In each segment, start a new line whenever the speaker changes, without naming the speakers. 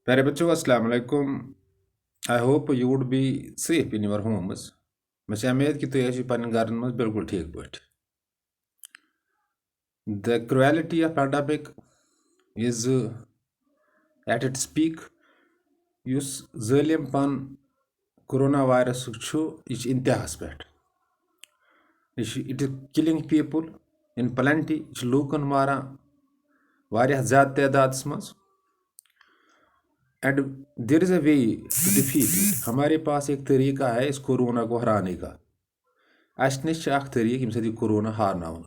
प्यारे बच्चों अस्सलाम वालेकुम। I hope you would be safe in your homes. मैं उम्मीद कि तुम ٲسِو पन्नन घरन मज बिल्कुल ठीक पट। The cruelty of pandemic is at its peak. युस ज़ालिम पन कोरोना वायरस यह इंतहास पे। It is killing people in plenty. लूकन मारान वारिया ज़्यादा तादाद मज। And there is a way to defeat it. हमारे पास एक तरीका है इस कोरोना को हराने का। अस नश तरीक यम सत कोरोना हारन।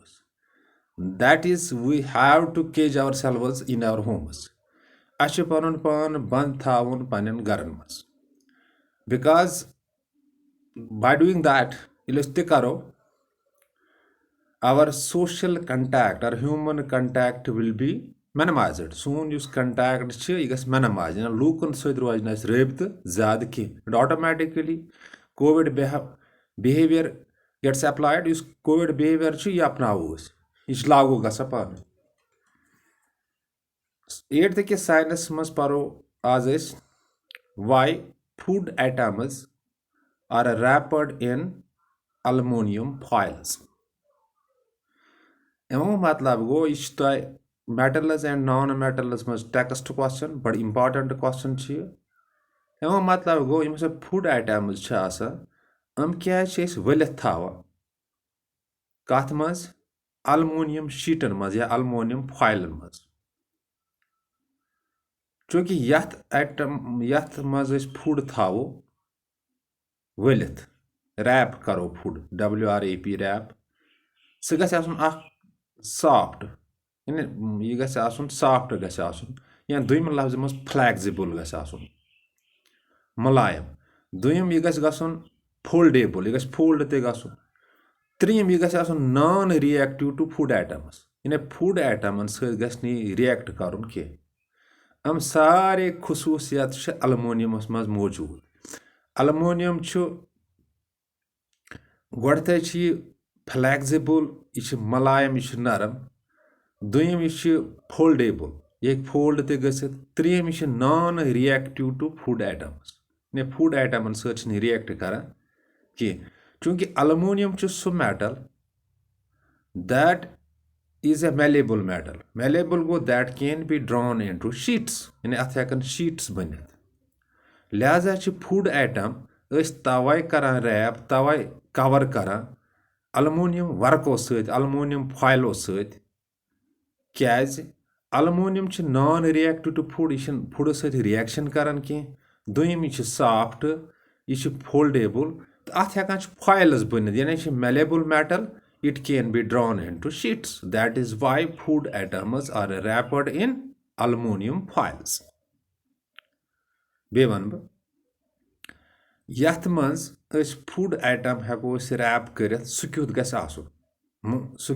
That is we have to cage ourselves in our homes. अस पन पान बंद थावन पन्न घरन मज। बिकॉज बाय डूइंग दैट ये तह करो our social contact or human contact will be minimized. सोन युस contact यह गस minimize या लूकन सत रोज न रबित ज्यादा की and automatically covid behavior gets applied. Use covid behavior यह अपनावो यह लागू गसा पान। 8th के साइंस मज परो आज why food items are wrapped in aluminum foils. एमो मतलब गो यह मेटल्स एंड नॉन मेटल्स मज टेक्स्ट क्वेश्चन बड़ इम्पार्टेंट क्वेश्चन। एमो मतलब गो यम फूड आइटम्स हम क्या वलित थावान कथ मज अलमोनियम शीटन मज या अलमोनियम फॉइलन मज। चूंकि यथ मज फूड थावो वलित रैप करो फूड WRAP रैप सह गि सॉफ्ट यह गि सॉफ्ट गि या दुम लफ्ज मज फ्लैक्सिबल गि मुलायम। दुम यह गि फोल्डेबल यह गि फोल्ड तह। त्रीम यह गि non reactive to food items यानी फूड आइटमन सत रिएक्ट कर हम सारे खसूसियत अलमोनियमस मज मौजूद। अलमोनियम गोडत फ्लैक्सिबल यह मुलायम यह नरम। दुम यह फोल्डेबल यह फोल्ड तह गसित। त्रीम यह non reactive to food items यानी फूड आइटमन सत रिएक्ट कर कह। चूंकि अलमोनियम सह metal that is a malleable metal. Malleable go that can be drawn into sheets. यानी अथ हेकन शीट्स बनित। लिहाजा फूड आइटम तवे करान रैप तवे कवर करान अलमोनियम वर्को सत अलमोनियम फॉइलो सत। क्याज aluminium non reactive to food यह फूड सत रिएक्शन करान कह। दुम यह सॉफ्ट यह फोल्डेबल तो अथ हेकान फॉइल्स बनित यानी malleable metal. It can be drawn into sheets. That is why food items are wrapped in aluminum foils. बे वन बह यथ मज फूड आइटम हेको रैप कर सह क्युत गि सह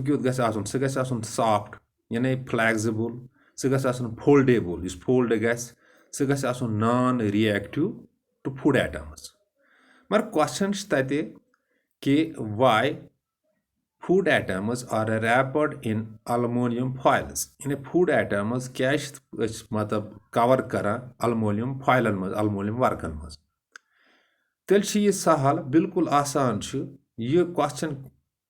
क्युत गि सह गि सॉफ्ट यानी फ्लैक्सिबल सह गि फोल्डेबल इस फोल्ड गि सह गि non reactive to food items. मगर क्वेश्चन तते कि why food items are wrapped in aluminum foils. यानी food items क्या मतलब कवर करान अलमोनियम फॉइलन मज अलमोनियम वर्कन मज। तेल यह सहल बिल्कुल आसान। यह क्वेश्चन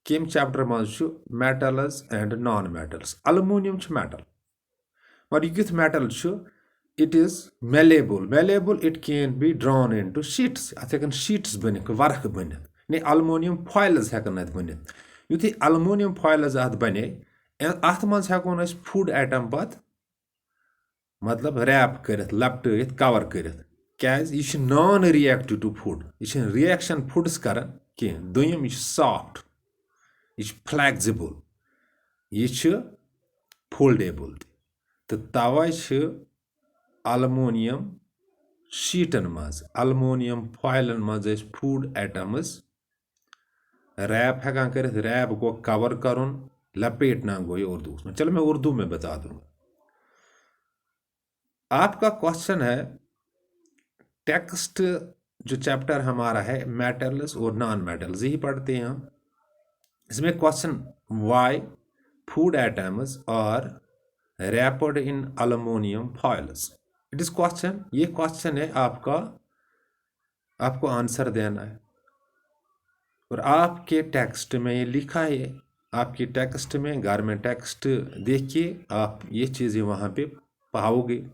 कम चैप्टर मज metals and non metals. Aluminium metal मगर युथ metal it is malleable. Malleable it can be drawn into sheets. अथ हेकन शीट्स बनित वर्क बनित यानी अलमोनियम फॉइल्स हेकन अत बनित। युथि अलमोनियम फॉइल्स अत बने अत मज हेकोन फूड आइटम पत मतलब रैप कर लपट कवर कर क्याज यह नॉन रिएक्टिव टू फूड यह रिएक्शन फूड्स कर कह। दुम यह सॉफ्ट यह फ्लैक्सिबल यह फोल्डेबल तो तवे अलमोनियम शीटन मज अलमोनियम फॉइलन मज फूड आइटम्स रैप हेकान कर। रैप गो कवर करुन लपेटना गो ये उर्दू में। चलो मैं उर्दू में बता दूंगा। आपका क्वेश्चन है टेक्स्ट जो चैप्टर हमारा है मेटल्स और नॉन मेटल्स यही पढ़ते हैं हम। इसमें question why food items are wrapped in aluminium foils it is question, ये क्वेश्चन है आपका, आपको आंसर देना है। और आपके टेक्स्ट में ये लिखा है, आपके टेक्स्ट में, घर में टेक्स्ट देखिए, आप ये चीज़ें वहाँ पे पाओगे।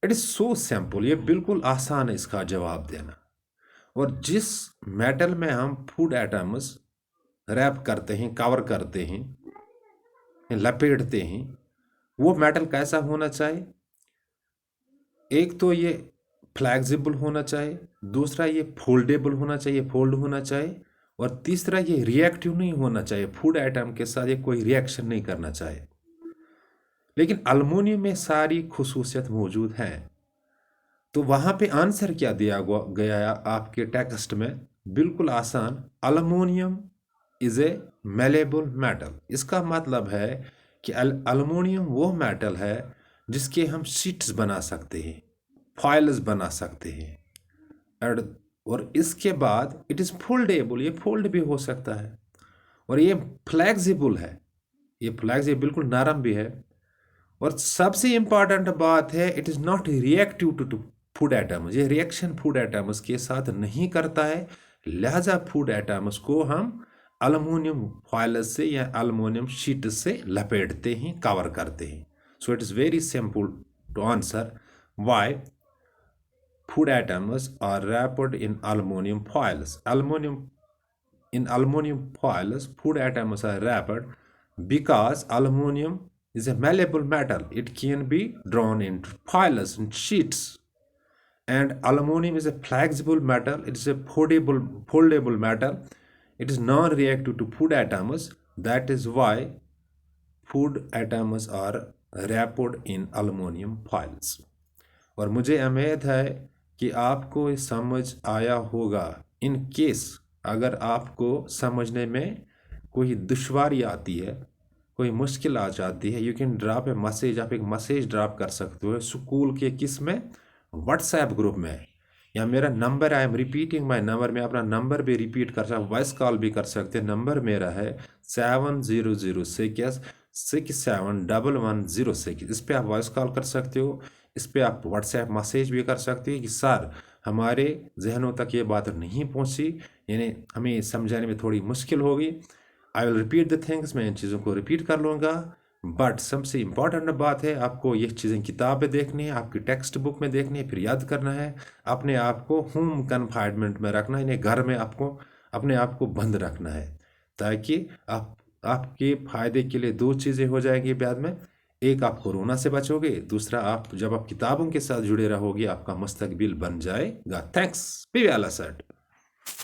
इट इज़ सो सिंपल, ये बिल्कुल आसान है इसका जवाब देना। और जिस मेटल में हम फूड आइटम्स रैप करते हैं, कवर करते हैं, लपेटते हैं, वो मेटल कैसा होना चाहिए? एक तो ये फ्लैक्सिबल होना चाहिए, दूसरा ये फोल्डेबल होना चाहिए, फोल्ड होना चाहिए, और तीसरा ये रिएक्टिव नहीं होना चाहिए, फूड आइटम के साथ ये कोई रिएक्शन नहीं करना चाहिए। लेकिन अल्मुनियम में सारी खुसूसियत मौजूद हैं। तो वहाँ पे आंसर क्या दिया गया है आपके टेक्स्ट में? बिल्कुल आसान, aluminium is a malleable metal. इसका मतलब है कि अल्मुनियम वो मेटल है जिसके हम शीट्स बना सकते हैं, फॉइल्स बना सकते हैं, और इसके बाद इट इज़ फोल्डेबल, ये फोल्ड भी हो सकता है, और ये फ्लेक्सिबल है, ये फ्लेक्सिबल बिल्कुल नरम भी है, और सबसे इंपॉर्टेंट बात है it is not reactive to food items, ये रिएक्शन फूड आइटम्स के साथ नहीं करता है। लिहाजा फूड आइटम्स को हम अल्मुनियम फॉइल से या अल्मुनियम शीट से लपेटते हैं, कवर करते हैं। So it is very simple to answer why food items are wrapped in aluminum foils. In aluminum foils, food items are wrapped because aluminum is a malleable metal. It can be drawn into foils and sheets. And aluminum is a flexible metal. It is a foldable metal. It is non-reactive to food items. That is why food items are wrapped in aluminum foils. और मुझे उम्मीद है कि आपको समझ आया होगा। In case अगर आपको समझने में कोई दुश्वारी आती है, कोई मुश्किल आ जाती है, you can drop A message, आप एक मैसेज ड्रॉप कर सकते हो स्कूल के किस में, व्हाट्सएप ग्रुप में, या मेरा number, I am repeating my number, मैं अपना नंबर भी रिपीट कर सकता, वॉइस कॉल भी कर सकते हैं। नंबर मेरा है 7006671106। इस पर आप वॉइस कॉल कर सकते हो, इस पर आप व्हाट्सएप मैसेज भी कर सकते हैं कि सर हमारे जहनों तक ये बात नहीं पहुंची, यानी हमें समझाने में थोड़ी मुश्किल होगी। I will repeat the things, मैं इन चीज़ों को रिपीट कर लूँगा। बट सबसे इम्पॉर्टेंट बात है, आपको ये चीज़ें किताबें देखनी है, आपकी टेक्स्ट बुक में देखनी है, फिर याद करना है, अपने आप को होम कन्फाइनमेंट में रखना है, यानी घर में आपको अपने आप को बंद रखना है, ताकि आपके फ़ायदे के लिए दो चीज़ें हो जाएंगी बाद में। एक, आप कोरोना से बचोगे, दूसरा आप जब आप किताबों के साथ जुड़े रहोगे आपका मुस्तकबिल बन जाएगा। Thanks, be well said.